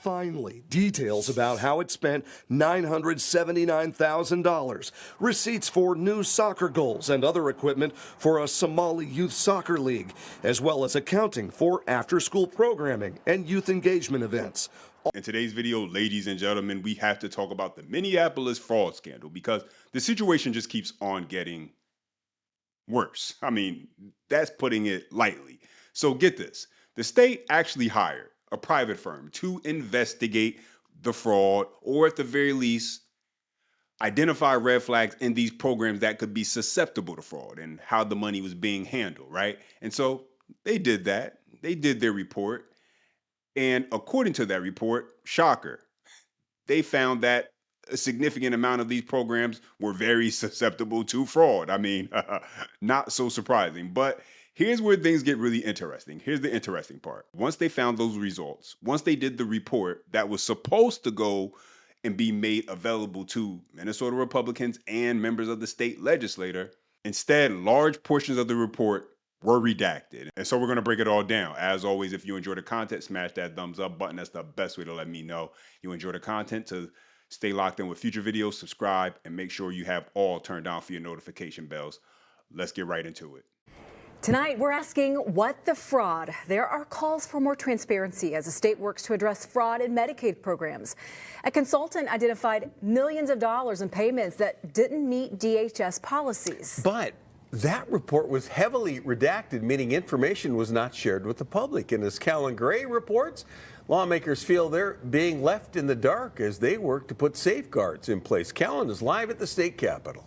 Finally, details about how it spent $979,000, receipts for new soccer goals and other equipment for a Somali youth soccer league, as well as accounting for after-school programming and youth engagement events. In today's video, ladies and gentlemen, we have to talk about the Minneapolis fraud scandal because the situation just keeps on getting worse. I mean, that's putting it lightly. So get this. The state actually hired a private firm to investigate the fraud, or at the very least, identify red flags in these programs that could be susceptible to fraud and how the money was being handled, right? And so they did that. They did their report. And according to that report, shocker, they found that a significant amount of these programs were very susceptible to fraud. I mean, not so surprising. But here's where things get really interesting. Here's the interesting part. Once they found those results, once they did the report that was supposed to go and be made available to Minnesota Republicans and members of the state legislature, instead, large portions of the report were redacted. And so we're going to break it all down. As always, if you enjoy the content, smash that thumbs up button. That's the best way to let me know you enjoy the content. To stay locked in with future videos, subscribe, and make sure you have all turned on for your notification bells. Let's get right into it. Tonight, we're asking what the fraud. There are calls for more transparency as the state works to address fraud in Medicaid programs. A consultant identified millions of dollars in payments that didn't meet DHS policies. But that report was heavily redacted, meaning information was not shared with the public. And as Callan Gray reports, lawmakers feel they're being left in the dark as they work to put safeguards in place. Callan is live at the state capitol.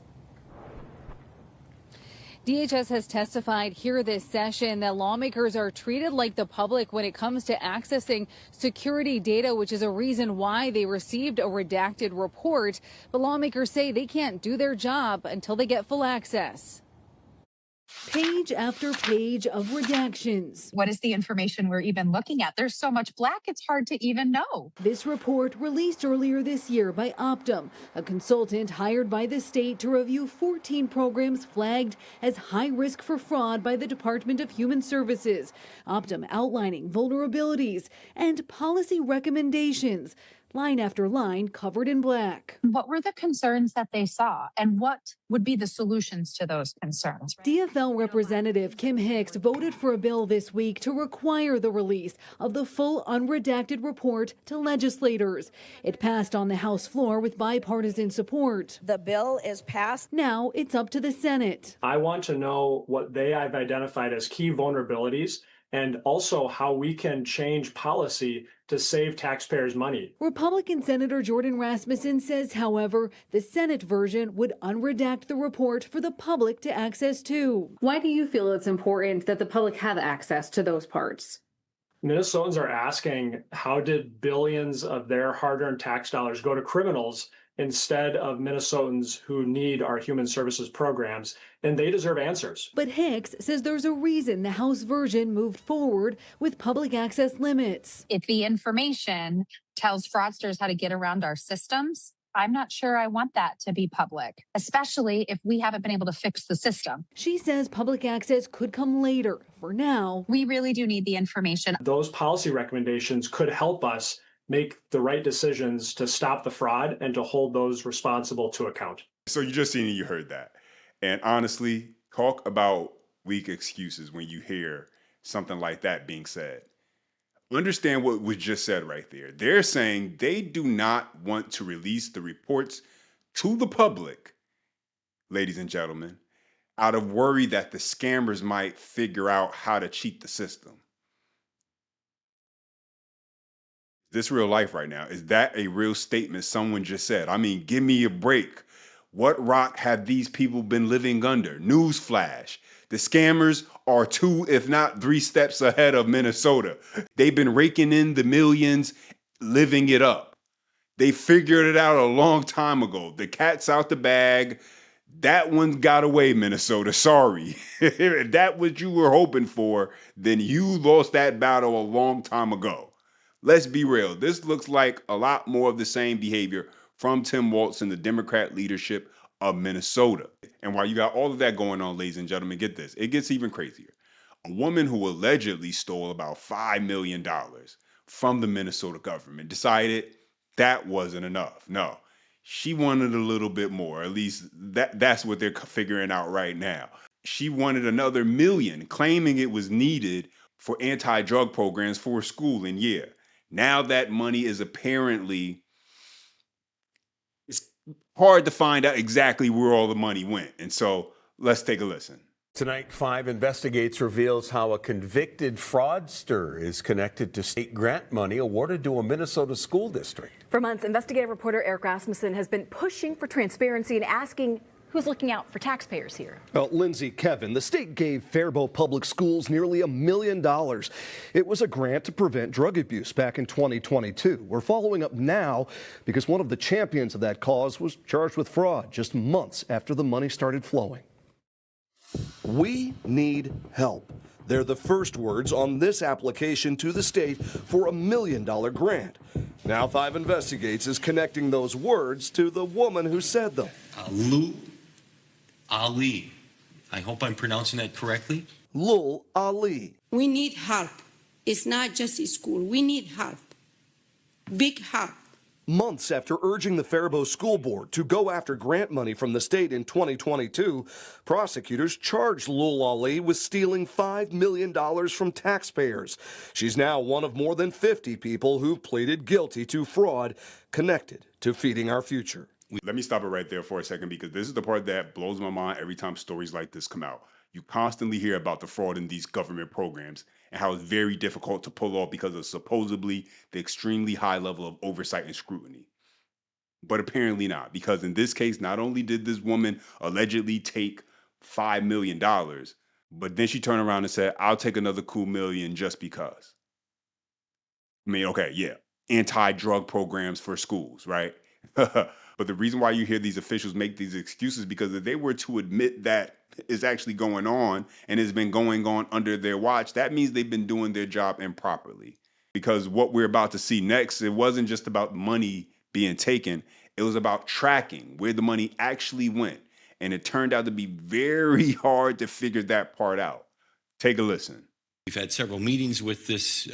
DHS has testified here this session that lawmakers are treated like the public when it comes to accessing security data, which is a reason why they received a redacted report. But lawmakers say they can't do their job until they get full access. Page after page of redactions. What is the information we're even looking at? There's so much black, it's hard to even know. This report released earlier this year by Optum, a consultant hired by the state to review 14 programs flagged as high risk for fraud by the Department of Human Services. Optum outlining vulnerabilities and policy recommendations. Line after line covered in black. What were the concerns that they saw, and what would be the solutions to those concerns? DFL Representative Kim Hicks voted for a bill this week to require the release of the full unredacted report to legislators. It passed on the House floor with bipartisan support. The bill is passed. Now it's up to the Senate. I want to know what they have identified as key vulnerabilities and also how we can change policy to save taxpayers' money. Republican Senator Jordan Rasmussen says, however, the Senate version would unredact the report for the public to access too. Why do you feel it's important that the public have access to those parts? Minnesotans are asking, how did billions of their hard-earned tax dollars go to criminals instead of Minnesotans who need our human services programs? And they deserve answers. But Hicks says there's a reason the House version moved forward with public access limits. If the information tells fraudsters how to get around our systems, I'm not sure I want that to be public, especially if we haven't been able to fix the system. She says public access could come later. For now, we really do need the information. Those policy recommendations could help us make the right decisions to stop the fraud and to hold those responsible to account. So you just seen it, you heard that. And honestly, talk about weak excuses when you hear something like that being said. Understand what was just said right there. They're saying they do not want to release the reports to the public, ladies and gentlemen, out of worry that the scammers might figure out how to cheat the system. This real life right now? Is that a real statement someone just said? I mean, give me a break. What rock have these people been living under? Newsflash. The scammers are 2, if not 3 steps ahead of Minnesota. They've been raking in the millions, living it up. They figured it out a long time ago. The cat's out the bag. That one got away, Minnesota. Sorry. If that's what you were hoping for, then you lost that battle a long time ago. Let's be real. This looks like a lot more of the same behavior from Tim Walz and the Democrat leadership of Minnesota. And while you got all of that going on, ladies and gentlemen, get this. It gets even crazier. A woman who allegedly stole about $5 million from the Minnesota government, decided that wasn't enough. No, she wanted a little bit more. At least that's what they're figuring out right now. She wanted another million, claiming it was needed for anti-drug programs for school. And yeah, now that money is apparently, it's hard to find out exactly where all the money went. And so let's take a listen. Tonight, 5 Investigates reveals how a convicted fraudster is connected to state grant money awarded to a Minnesota school district. For months, investigative reporter Eric Rasmussen has been pushing for transparency and asking who's looking out for taxpayers here. Well, Lindsay, Kevin, the state gave Faribault Public Schools nearly $1 million. It was a grant to prevent drug abuse back in 2022. We're following up now because one of the champions of that cause was charged with fraud just months after the money started flowing. We need help. They're the first words on this application to the state for $1 million grant. Now 5 Investigates is connecting those words to the woman who said them. Lou Ali. I hope I'm pronouncing that correctly. Lul Ali. We need help. It's not just a school. We need help. Big help. Months after urging the Faribault School Board to go after grant money from the state in 2022, prosecutors charged Lul Ali with stealing $5 million from taxpayers. She's now one of more than 50 people who've pleaded guilty to fraud connected to feeding our future. Let me stop it right there for a second, because this is the part that blows my mind every time stories like this come out. You constantly hear about the fraud in these government programs and how it's very difficult to pull off because of supposedly the extremely high level of oversight and scrutiny. But apparently not, because in this case, not only did this woman allegedly take $5 million, but then she turned around and said, I'll take another cool million just because. I mean, okay, yeah, anti-drug programs for schools, right? But the reason why you hear these officials make these excuses, because if they were to admit that is actually going on and has been going on under their watch, that means they've been doing their job improperly. Because what we're about to see next, it wasn't just about money being taken, it was about tracking where the money actually went. And it turned out to be very hard to figure that part out. Take a listen. We've had several meetings with this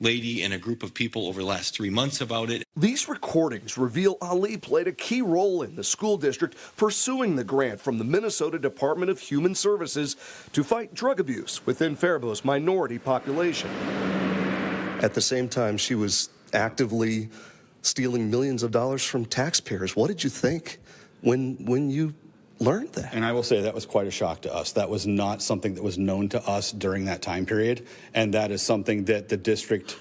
lady and a group of people over the last 3 months about it. These recordings reveal Ali played a key role in the school district pursuing the grant from the Minnesota Department of Human Services to fight drug abuse within Faribault's minority population. At the same time, she was actively stealing millions of dollars from taxpayers. What did you think when you learned that? And I will say that was quite a shock to us. That was not something that was known to us during that time period, and that is something that the district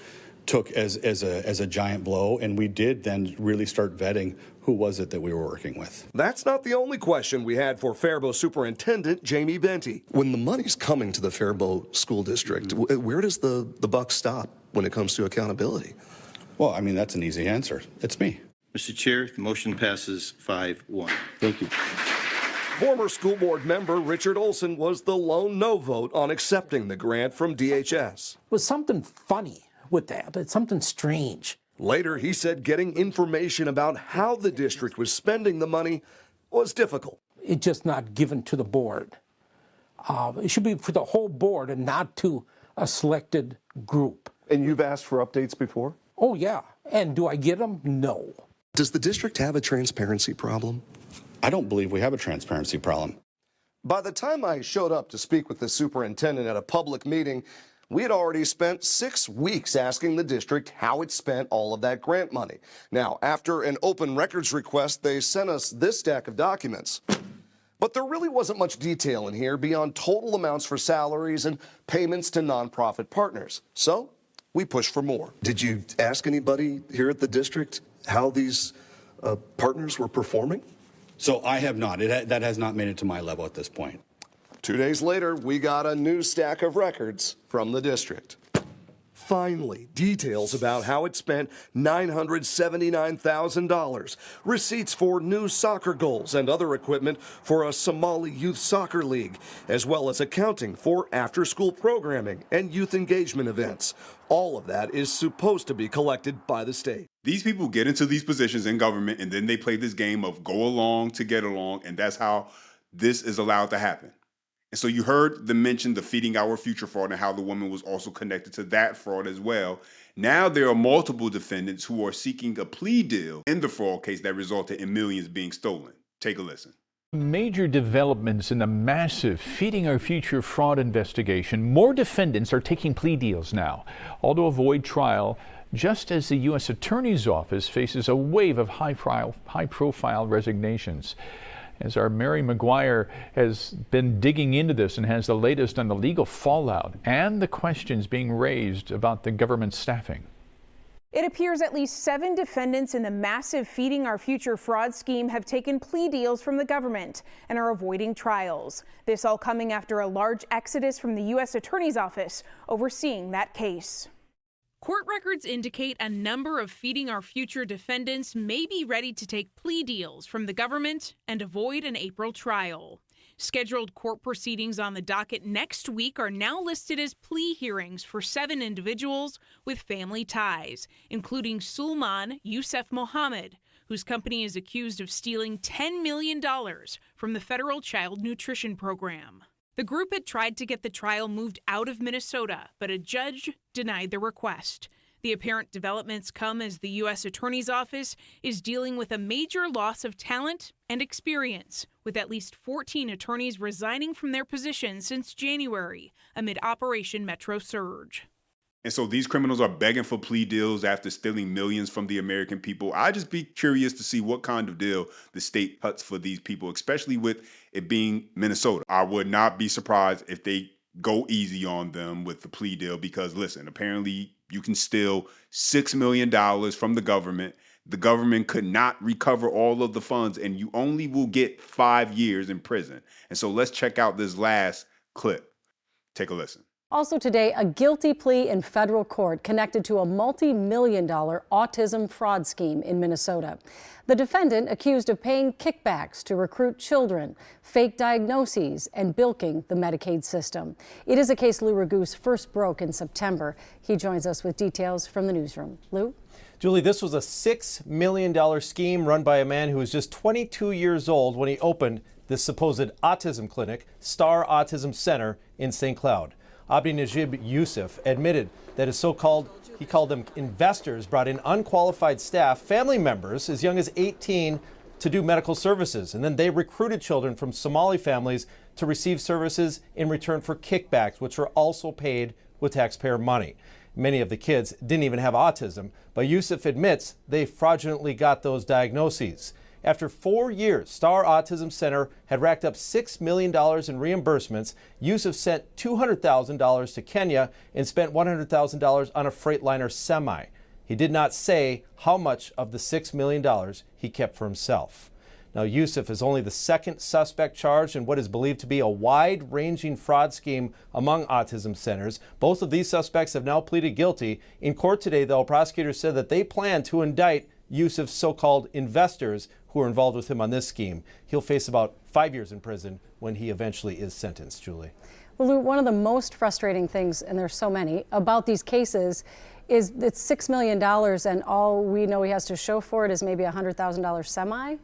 took as a giant blow, and we did then really start vetting who was it that we were working with. That's not the only question we had for Faribault Superintendent Jamie Benty. When the money's coming to the Faribault School District, where does the buck stop when it comes to accountability? Well, I mean, that's an easy answer. It's me. Mr. Chair, the motion passes 5-1. Thank you. Former school board member Richard Olson was the lone no vote on accepting the grant from DHS. It was something funny with that. It's something strange. Later, he said getting information about how the district was spending the money was difficult. It's just not given to the board. It should be for the whole board and not to a selected group. And you've asked for updates before? Oh, yeah. And do I get them? No. Does the district have a transparency problem? I don't believe we have a transparency problem. By the time I showed up to speak with the superintendent at a public meeting, we had already spent 6 weeks asking the district how it spent all of that grant money. Now, after an open records request, they sent us this stack of documents. But there really wasn't much detail in here beyond total amounts for salaries and payments to nonprofit partners. So we pushed for more. Did you ask anybody here at the district how these partners were performing? So I have not. That has not made it to my level at this point. 2 days later, we got a new stack of records from the district. Finally, details about how it spent $979,000, receipts for new soccer goals and other equipment for a Somali youth soccer league, as well as accounting for after-school programming and youth engagement events. All of that is supposed to be collected by the state. These people get into these positions in government, and then they play this game of go along to get along, and that's how this is allowed to happen. And so you heard the mention, the Feeding Our Future fraud, and how the woman was also connected to that fraud as well. Now there are multiple defendants who are seeking a plea deal in the fraud case that resulted in millions being stolen. Take a listen. Major developments in the massive Feeding Our Future fraud investigation. More defendants are taking plea deals now, all to avoid trial, just as the U.S. Attorney's Office faces a wave of high-profile resignations. As our Mary McGuire has been digging into this and has the latest on the legal fallout and the questions being raised about the government staffing. It appears at least 7 defendants in the massive Feeding Our Future fraud scheme have taken plea deals from the government and are avoiding trials. This all coming after a large exodus from the U.S. Attorney's Office overseeing that case. Court records indicate a number of Feeding Our Future defendants may be ready to take plea deals from the government and avoid an April trial. Scheduled court proceedings on the docket next week are now listed as plea hearings for 7 individuals with family ties, including Sulman Youssef Mohammed, whose company is accused of stealing $10 million from the federal child nutrition program. The group had tried to get the trial moved out of Minnesota, but a judge denied the request. The apparent developments come as the U.S. Attorney's Office is dealing with a major loss of talent and experience, with at least 14 attorneys resigning from their positions since January amid Operation Metro Surge. And so these criminals are begging for plea deals after stealing millions from the American people. I'd just be curious to see what kind of deal the state cuts for these people, especially with it being Minnesota. I would not be surprised if they go easy on them with the plea deal because, listen, apparently you can steal $6 million from the government. The government could not recover all of the funds, and you only will get 5 years in prison. And so let's check out this last clip. Take a listen. Also today, a guilty plea in federal court connected to a multi-million-dollar autism fraud scheme in Minnesota. The defendant accused of paying kickbacks to recruit children, fake diagnoses, and bilking the Medicaid system. It is a case Lou Raguse first broke in September. He joins us with details from the newsroom. Lou? Julie, this was a $6 million scheme run by a man who was just 22 years old when he opened this supposed autism clinic, Star Autism Center in St. Cloud. Abdi Najib Yusuf admitted that his he called them investors, brought in unqualified staff, family members as young as 18 to do medical services. And then they recruited children from Somali families to receive services in return for kickbacks, which were also paid with taxpayer money. Many of the kids didn't even have autism, but Yusuf admits they fraudulently got those diagnoses. After 4 years, Star Autism Center had racked up $6 million in reimbursements. Yusuf sent $200,000 to Kenya and spent $100,000 on a Freightliner semi. He did not say how much of the $6 million he kept for himself. Now, Yusuf is only the second suspect charged in what is believed to be a wide-ranging fraud scheme among autism centers. Both of these suspects have now pleaded guilty. In court today, though, prosecutors said that they plan to indict Yusuf's so-called investors who are involved with him on this scheme. He'll face about 5 years in prison when he eventually is sentenced, Julie. Well, Lou, one of the most frustrating things, and there's so many, about these cases is it's $6 million and all we know he has to show for it is maybe a $100,000 semi? I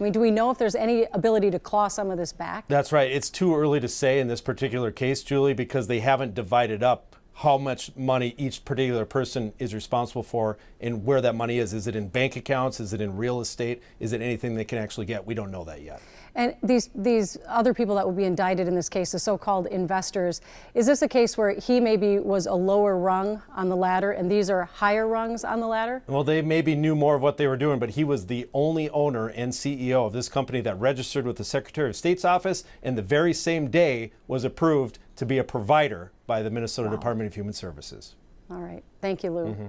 mean, do we know if there's any ability to claw some of this back? That's right. It's too early to say in this particular case, Julie, because they haven't divided up how much money each particular person is responsible for and where that money is. Is it in bank accounts? Is it in real estate? Is it anything they can actually get? We don't know that yet. And these other people that would be indicted in this case, the so-called investors, is this a case where he maybe was a lower rung on the ladder and these are higher rungs on the ladder? Well, they maybe knew more of what they were doing, but he was the only owner and CEO of this company that registered with the Secretary of State's office and the very same day was approved to be a provider by the Minnesota Department of Human Services. All right. Thank you, Lou. Mm-hmm.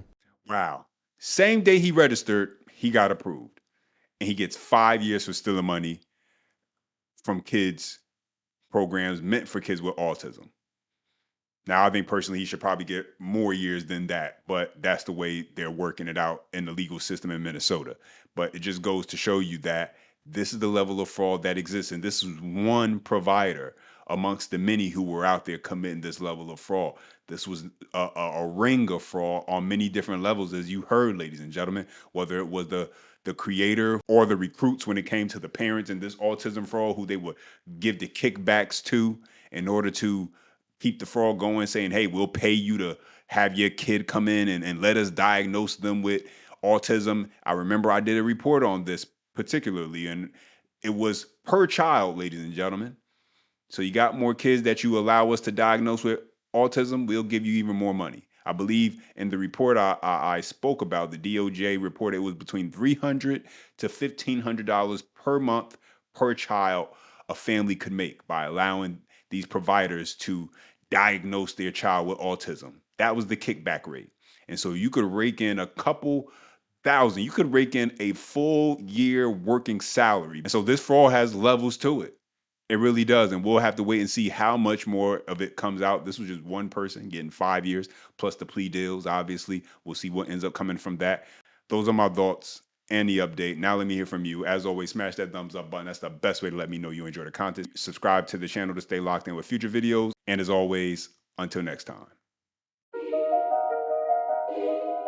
Wow. Same day he registered, he got approved. And he gets 5 years for stealing money from kids' programs meant for kids with autism. Now, I think personally he should probably get more years than that, but that's the way they're working it out in the legal system in Minnesota. But it just goes to show you that this is the level of fraud that exists. And this is one provider amongst the many who were out there committing this level of fraud. This was a ring of fraud on many different levels, as you heard, ladies and gentlemen, whether it was the creator or the recruits when it came to the parents in this autism fraud who they would give the kickbacks to in order to keep the fraud going, saying, hey, we'll pay you to have your kid come in and let us diagnose them with autism. I remember I did a report on this particularly, and it was per child, ladies and gentlemen. So you got more kids that you allow us to diagnose with autism, we'll give you even more money. I believe in the report I spoke about, the DOJ report, it was between $300 to $1,500 per month per child a family could make by allowing these providers to diagnose their child with autism. That was the kickback rate. And so you could rake in a couple thousand, you could rake in a full year working salary. And so this fraud has levels to it. It really does. And we'll have to wait and see how much more of it comes out. This was just one person getting 5 years plus the plea deals. Obviously, we'll see what ends up coming from that. Those are my thoughts and the update. Now let me hear from you. As always, smash that thumbs up button. That's the best way to let me know you enjoy the content. Subscribe to the channel to stay locked in with future videos. And as always, until next time.